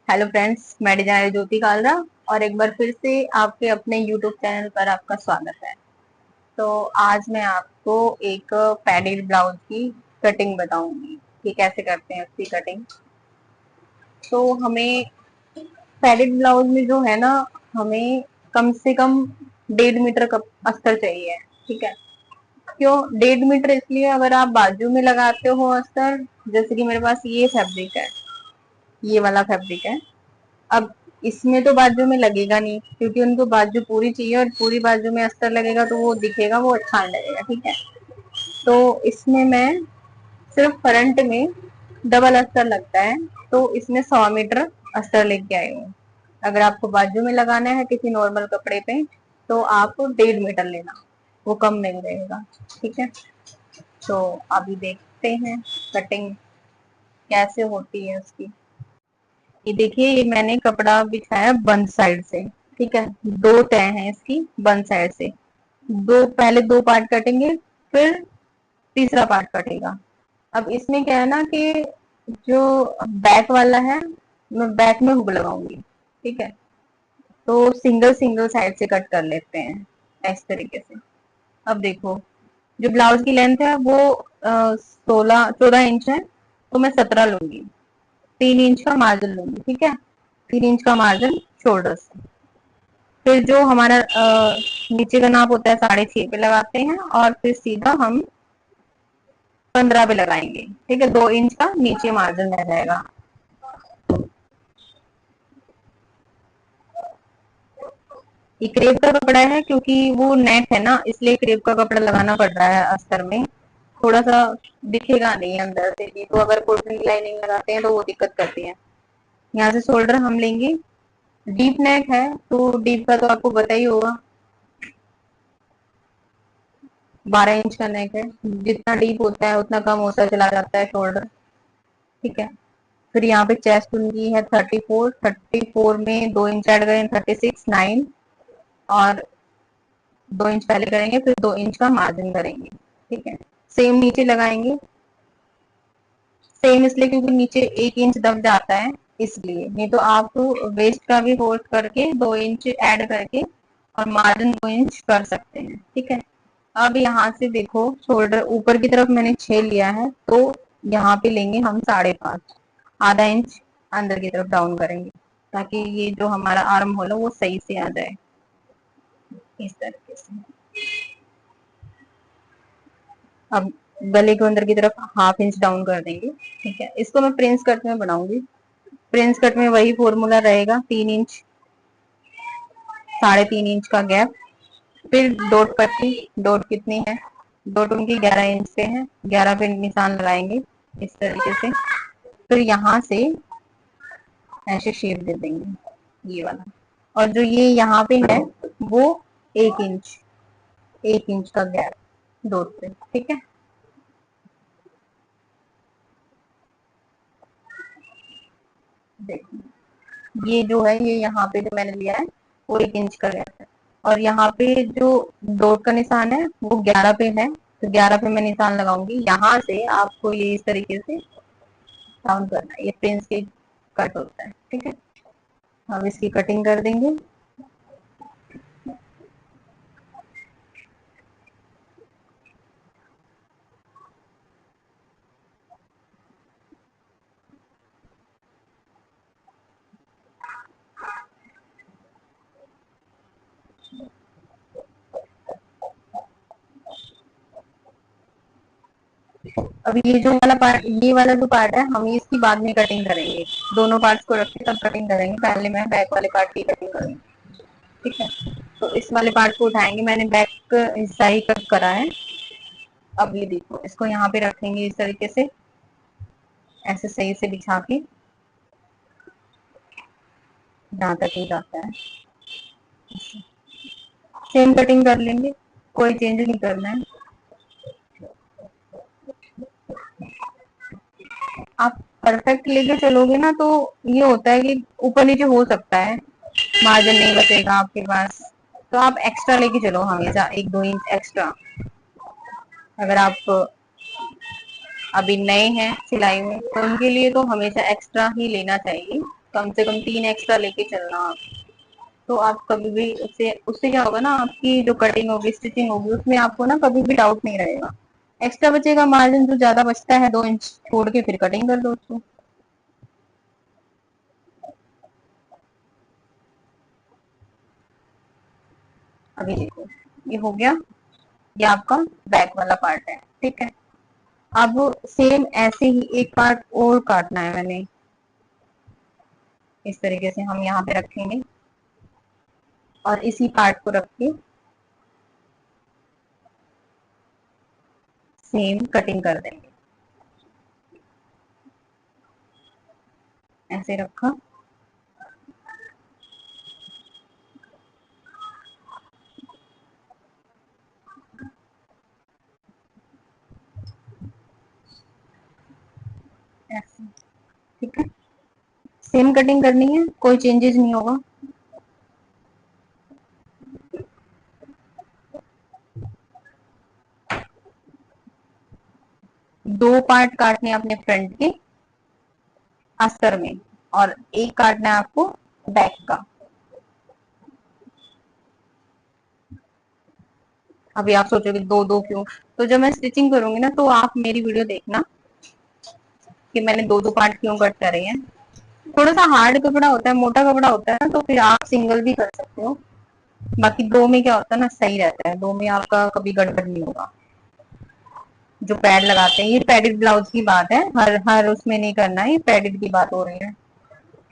Hello friends, मैं designer ज्योति कालरा और एक बार फिर से आपके अपने यूट्यूब चैनल पर आपका स्वागत है। तो आज मैं आपको एक पैडेड ब्लाउज की कटिंग बताऊंगी कि कैसे करते हैं उसकी कटिंग। तो हमें पैडेड ब्लाउज में जो है ना, हमें कम से कम 1.5 मीटर का अस्तर चाहिए। ठीक है। क्यों 1.5 मीटर? इसलिए अगर आप बाजू में लगाते हो अस्तर, जैसे कि मेरे पास ये फैब्रिक है, ये वाला फैब्रिक है। अब इसमें तो बाजू में लगेगा नहीं, क्योंकि उनको बाजू पूरी चाहिए और पूरी बाजू में अस्तर लगेगा तो वो दिखेगा, वो अच्छा नहीं लगेगा। ठीक है। तो इसमें मैं सिर्फ फ्रंट में डबल अस्तर लगता है, तो इसमें 100 मीटर अस्तर लेके आई हूँ। अगर आपको बाजू में लगाना है किसी नॉर्मल कपड़े पे तो आप 1.5 मीटर लेना, वो कम नहीं रहेगा। ठीक है। तो अभी देखते हैं कटिंग कैसे होती है उसकी। ये देखिए, ये मैंने कपड़ा बिछाया बंद साइड से। ठीक है। दो तय हैं इसकी बंद साइड से। पहले दो पार्ट कटेंगे, फिर तीसरा पार्ट कटेगा। अब इसमें क्या है ना कि जो बैक वाला है, मैं बैक में हुक लगाऊंगी। ठीक है। तो सिंगल सिंगल साइड से कट कर लेते हैं इस तरीके से। अब देखो, जो ब्लाउज की लेंथ है वो 14 इंच है, तो मैं 17 लूंगी। 3 इंच का मार्जिन लूंगी। ठीक है। 3 इंच का मार्जिन शोल्डर से। फिर जो हमारा नीचे का नाप होता है 6.5 पे लगाते हैं, और फिर सीधा हम 15 पे लगाएंगे। ठीक है। 2 इंच का नीचे मार्जिन रह जाएगा। ये क्रेप का कपड़ा है, क्योंकि वो नेट है ना, इसलिए क्रेप का कपड़ा लगाना पड़ रहा है अस्तर में। थोड़ा सा दिखेगा नहीं अंदर से भी, तो अगर कोटन की लाइनिंग लगाते हैं तो वो दिक्कत करती है। यहाँ से शोल्डर हम लेंगे। डीप नेक है तो डीप का तो आपको पता ही होगा, 12 इंच का नेक है। जितना डीप होता है उतना कम होता चला जाता है शोल्डर। ठीक है। फिर यहाँ पे चेस्ट उनकी है 34। 34 में 2 इंच ऐड करें, 36, 9। और 2 इंच पहले करेंगे, फिर 2 इंच का मार्जिन करेंगे। ठीक है। सेम नीचे लगाएंगे। सेम इसलिए क्योंकि नीचे 1 इंच दब जाता है, इसलिए। नहीं तो आप वेस्ट का भी होल्ड करके 2 इंच ऐड करके और मार्जिन 2 इंच कर सकते हैं। ठीक है। अब यहाँ से देखो, शोल्डर ऊपर की तरफ मैंने 6 लिया है, तो यहाँ पे लेंगे हम 5.5। आधा इंच अंदर की तरफ डाउन करेंगे, ताकि ये जो हमारा आर्म होल है वो सही से आ जाए, इस तरीके से। अब गले को अंदर की तरफ 1/2 इंच डाउन कर देंगे। ठीक है। इसको मैं प्रिंस कट में बनाऊंगी। प्रिंस कट में वही फॉर्मूला रहेगा, 3 इंच, 3.5 इंच का गैप। फिर डॉट पट्टी। डॉट कितनी है? डॉट उनकी 11 इंच पे है, 11 पे निशान लगाएंगे इस तरीके से। फिर यहाँ से ऐसे शेप दे देंगे, ये वाला। और जो ये यहाँ पे है वो 1 इंच, 1 इंच का गैप डॉट पे। ठीक है। देखो, ये जो है, ये यहाँ पे जो मैंने लिया है वो 1 इंच का गैप है। और यहाँ पे जो डॉट का निशान है वो 11 पे है, तो 11 पे मैं निशान लगाऊंगी। यहाँ से आपको ये इस तरीके से डाउन करना है, ये प्रिंस के कट होता है। ठीक है। हम इसकी कटिंग कर देंगे। अब ये जो वाला पार्ट, ये वाला जो पार्ट है, हम इसकी बाद में कटिंग करेंगे। दोनों पार्ट्स को रख के तब कटिंग करेंगे। पहले मैं बैक वाले पार्ट की कटिंग करूंगी। ठीक है। तो इस वाले पार्ट को उठाएंगे, मैंने बैक हिस्सा ही कट करा है। अब ये देखो, इसको यहाँ पे रखेंगे इस तरीके से, ऐसे सही से बिछा के, जहाँ तक ही जाता है। सेम कटिंग कर लेंगे, कोई चेंज नहीं करना है। आप परफेक्ट लेके चलोगे ना, तो ये होता है कि ऊपर नीचे हो सकता है, मार्जिन नहीं बचेगा आपके पास। तो आप एक्स्ट्रा लेके चलो हमेशा, 1-2 इंच एक्स्ट्रा। अगर आप अभी नए हैं सिलाई में तो उनके लिए तो हमेशा एक्स्ट्रा ही लेना चाहिए। कम से कम 3 एक्स्ट्रा लेके चलना आप। तो आप कभी भी उससे उससे क्या होगा ना, आपकी जो कटिंग होगी, स्टिचिंग होगी, उसमें आपको ना कभी भी डाउट नहीं रहेगा। एक्स्ट्रा बचेगा मार्जिन, जो ज्यादा बचता है 2 इंच छोड़ के फिर कटिंग कर दो उसको। अभी देखो, ये हो गया, ये आपका बैक वाला पार्ट है, ठीक है। अब सेम ऐसे ही एक पार्ट और काटना है मैंने, इस तरीके से हम यहाँ पे रखेंगे और इसी पार्ट को रख के सेम कटिंग कर देंगे। ऐसे रखा, ऐसे, ठीक है। सेम कटिंग करनी है, कोई चेंजेस नहीं होगा। दो पार्ट काटने हैं अपने फ्रंट के अस्तर में, और एक काटना है आपको बैक का। अभी आप सोचोगे दो दो क्यों, तो जब मैं स्टिचिंग करूंगी ना, तो आप मेरी वीडियो देखना कि मैंने दो दो पार्ट क्यों कट करे हैं। थोड़ा सा हार्ड कपड़ा होता है, मोटा कपड़ा होता है ना, तो फिर आप सिंगल भी कर सकते हो। बाकी दो में क्या होता है ना, सही रहता है, दो में आपका कभी गड़बड़ नहीं होगा। जो पैड लगाते हैं, ये पैडेड ब्लाउज की बात है, हर हर उसमें नहीं करना है, ये पैडेड की बात हो रही है,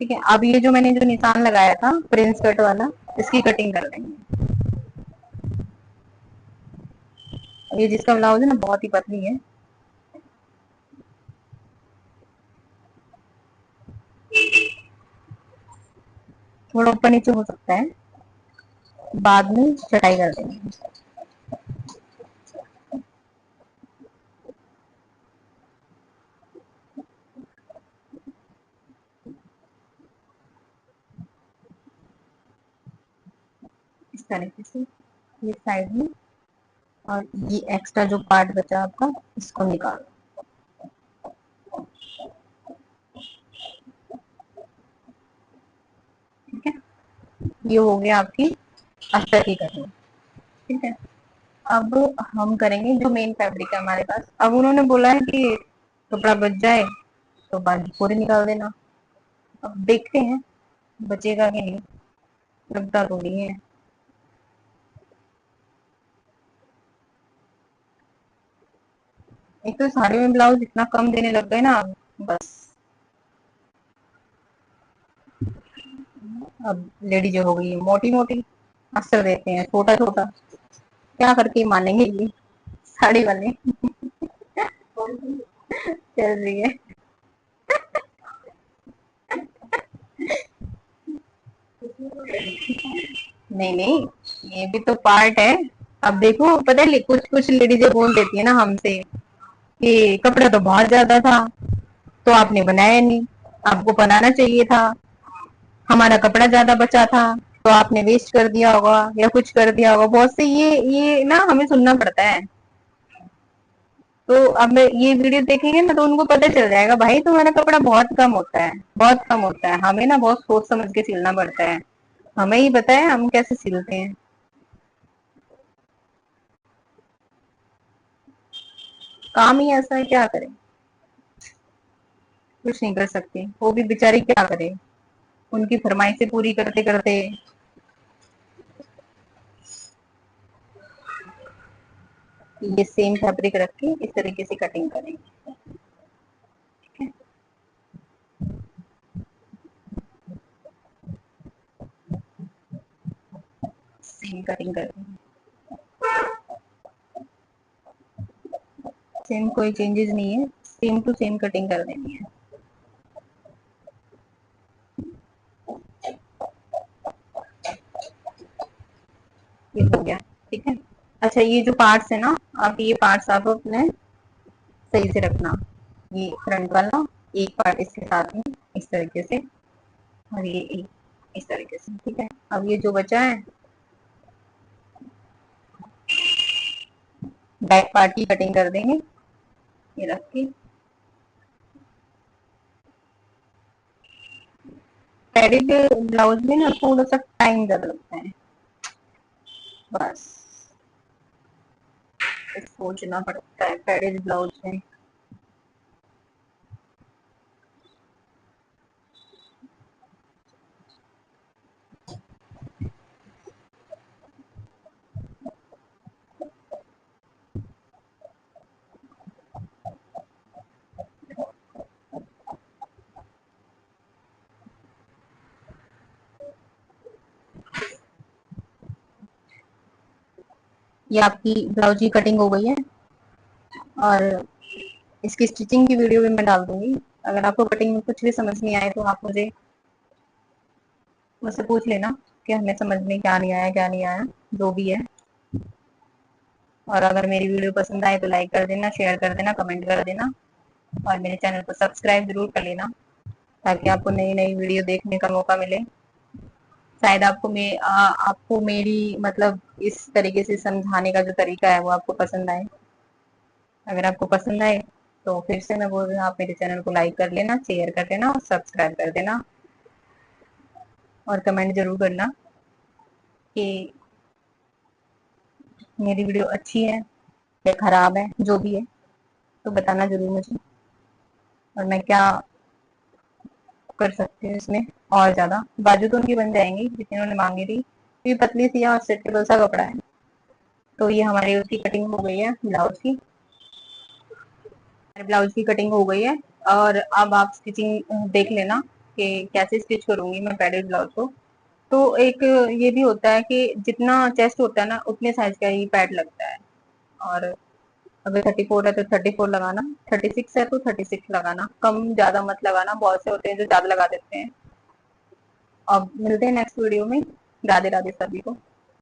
ठीक है। अब ये जो मैंने जो निशान लगाया था प्रिंस कट वाला, इसकी कटिंग कर लेंगे। ये जिसका ब्लाउज है ना, बहुत ही पतली है। थोड़ा ऊपर नीचे हो सकता है, बाद में चटाई कर देंगे। इस तरीके से ये साइड में, और ये एक्स्ट्रा जो पार्ट बचा आपका, इसको निकालो, ठीक है। ये हो गया आपकी अस्तर की कटिंग, ठीक है। अब हम करेंगे जो मेन फैब्रिक है हमारे पास। अब उन्होंने बोला है कि कपड़ा बच जाए तो बाजू पूरी निकाल देना। अब देखते हैं बचेगा कि नहीं, लगता तो नहीं है। एक तो साड़ी में ब्लाउज इतना कम देने लग गए ना, बस। अब लेडी जो हो गई है मोटी मोटी, अस्तर देते हैं छोटा छोटा, क्या करके मानेंगे ये साड़ी वाले। चल रही है। नहीं नहीं, ये भी तो पार्ट है। अब देखो, पता है कुछ कुछ लेडीजें बोल देती है ना हमसे कि कपड़ा तो बहुत ज्यादा था, तो आपने बनाया नहीं, आपको बनाना चाहिए था, हमारा कपड़ा ज्यादा बचा था, तो आपने वेस्ट कर दिया होगा या कुछ कर दिया होगा। बहुत से ये ना हमें सुनना पड़ता है। तो अब ये वीडियो देखेंगे ना, तो उनको पता चल जाएगा भाई तुम्हारा कपड़ा बहुत कम होता है, बहुत कम होता है। हमें ना बहुत सोच समझ के सिलना पड़ता है, हमें ही पता है हम कैसे सिलते हैं। काम ही ऐसा है, क्या करें, कुछ नहीं कर सकते। वो भी बेचारी क्या करे, उनकी फरमाइशें पूरी करते करते। ये सेम फैब्रिक रख के इस तरीके से कटिंग करेंगे, ठीक है। सेम कटिंग करेंगे, सेम, कोई चेंजेस नहीं है, सेम टू सेम कटिंग कर देनी है। ये हो गया, ठीक है। अच्छा, ये जो पार्ट्स है ना, आप ये पार्ट्स आप अपने सही से रखना। ये फ्रंट वाला एक पार्ट इसके साथ में इस तरीके से, और ये एक इस तरीके से, ठीक है। अब ये जो बचा है, बैक पार्ट की कटिंग कर देंगे, ये रख के। पैडेड ब्लाउज में ना थोड़ा सा टाइम ज्यादा लगता है, बस सोचना पड़ता है पैडेड ब्लाउज में। ये आपकी ब्लाउज की कटिंग हो गई है, और इसकी स्टिचिंग की वीडियो भी मैं डाल दूंगी। अगर आपको कटिंग में कुछ भी समझ नहीं आए तो आप मुझसे पूछ लेना कि हमें समझ में क्या नहीं आया, क्या नहीं आया, जो भी है। और अगर मेरी वीडियो पसंद आए तो लाइक कर देना, शेयर कर देना, कमेंट कर देना, और मेरे चैनल को सब्सक्राइब जरूर कर लेना, ताकि आपको नई नई वीडियो देखने का मौका मिले। शायद आपको मेरी मतलब इस तरीके से समझाने का जो तरीका है वो आपको पसंद आए। अगर आपको पसंद आए तो फिर से मैं बोल रही हूँ, आप मेरे चैनल को लाइक कर लेना, शेयर कर देना और सब्सक्राइब कर देना, और कमेंट जरूर करना कि मेरी वीडियो अच्छी है या खराब है, जो भी है तो बताना जरूर मुझे, और मैं क्या कर सकती हूँ इसमें और ज्यादा। बाजू तो उनकी बन जाएंगी जितनी उन्होंने मांगी थी, क्योंकि पतली सी और स्ट्रेचेबल सा कपड़ा है। तो ये हमारी उसकी कटिंग हो गई है ब्लाउज की, ब्लाउज की कटिंग हो गई है। और अब आप स्टिचिंग देख लेना कि कैसे स्टिच करूंगी मैं पैडेड ब्लाउज को। तो एक ये भी होता है कि जितना चेस्ट होता है ना उतने साइज का ही पैड लगता है, और अगर 34 है तो 34 लगाना, 36 है तो 36 लगाना, कम ज्यादा मत लगाना। बहुत से होते हैं जो ज्यादा लगा देते हैं। अब मिलते हैं नेक्स्ट वीडियो में। राधे राधे सभी को।